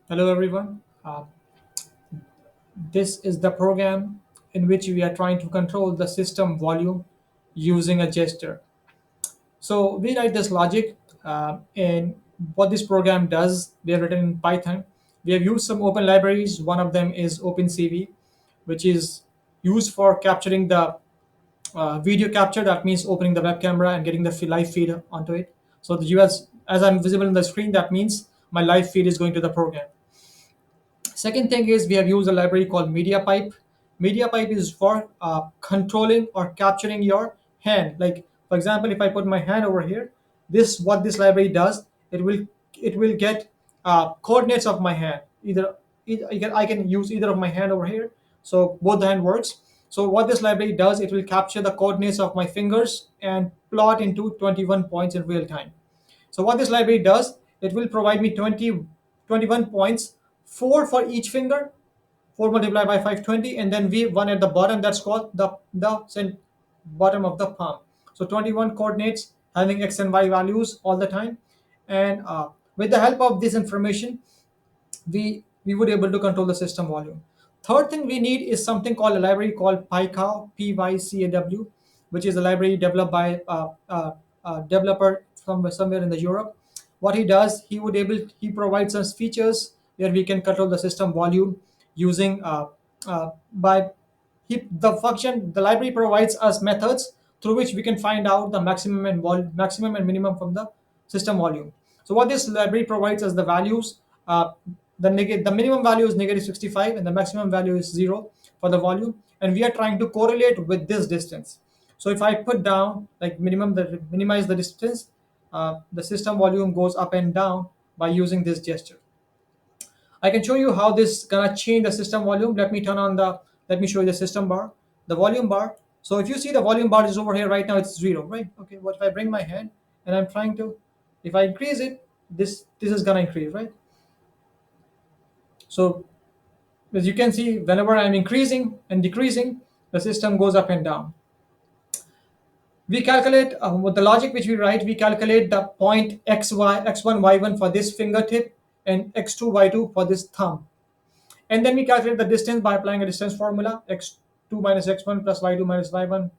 Hello, everyone. This is the program in which we are trying to control the system volume using a gesture. So we write this logic, and what this program does, they are written in Python. We have used some open libraries. One of them is OpenCV, which is used for capturing the video capture. That means opening the web camera and getting the live feed onto it. So the US, as I'm visible in the screen, that means my live feed is going to the program. Second thing is we have used a library called MediaPipe. MediaPipe is for controlling or capturing your hand. Like for example, if I put my hand over here, this what this library does. It will get coordinates of my hand. I can use either of my hand over here. So both the hand works. So what this library does, it will capture the coordinates of my fingers and plot into 21 points in real time. So what this library does, it will provide me 21 points, 4 for each finger, 4 multiplied by 520, and then we one at the bottom, that's called the bottom of the palm. So 21 coordinates having x and y values all the time. And with the help of this information, we would able to control the system volume. Third thing we need is something called a library called Pycaw, Pycaw, which is a library developed by a developer from somewhere in the Europe. What he does, he provides us features where we can control the system volume using by the library provides us methods through which we can find out the maximum and minimum from the system volume. So what this library provides us the values. The minimum value is negative 65 and the maximum value is 0 for the volume, and we are trying to correlate with this distance. So if I put down like minimize the distance, the system volume goes up and down by using this gesture. I can show you how this gonna change the system volume. Let me show you the system bar, the volume bar. So if you see the volume bar is over here right now, it's 0, right? Okay, what if I bring my hand and I'm trying to, if I increase it, this is gonna increase, right? So as you can see, whenever I'm increasing and decreasing, the system goes up and down. We calculate with the logic which we write, we calculate the point x1 y1 for this fingertip and x2 y2 for this thumb. And then we calculate the distance by applying a distance formula, x2 minus x1 plus y2 minus y1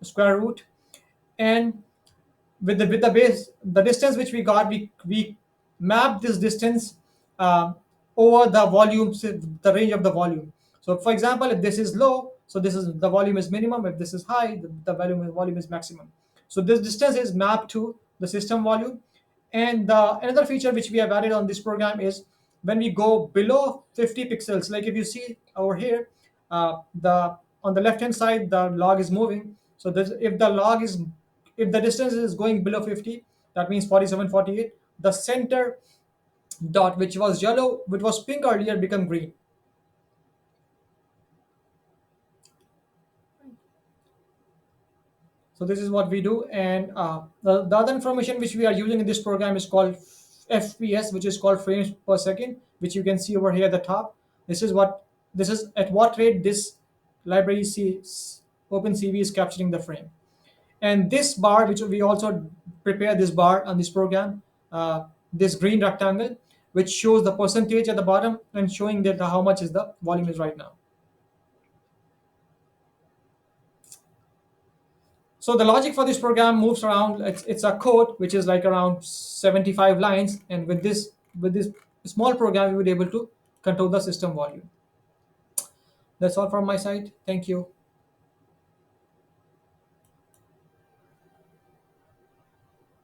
square root. And with the base, the distance which we got, we map this distance uh, over the volume, the range of the volume. So for example, if this is low, so this is the volume is minimum. If this is high, the volume is maximum. So this distance is mapped to the system volume. And another feature which we have added on this program is when we go below 50 pixels, like if you see over here, the on the left hand side the log is moving. So this, if the distance is going below 50, that means 47, 48, the center dot which was yellow, which was pink earlier, become green. So this is what we do. And the other information which we are using in this program is called FPS, which is called frames per second, which you can see over here at the top. This is at what rate this library OpenCV is capturing the frame. And this bar, which we also prepare this bar on this program, this green rectangle, which shows the percentage at the bottom and showing that how much is the volume is right now. So the logic for this program moves around. It's a code which is like around 75 lines, and with this small program, we would be able to control the system volume. That's all from my side. Thank you.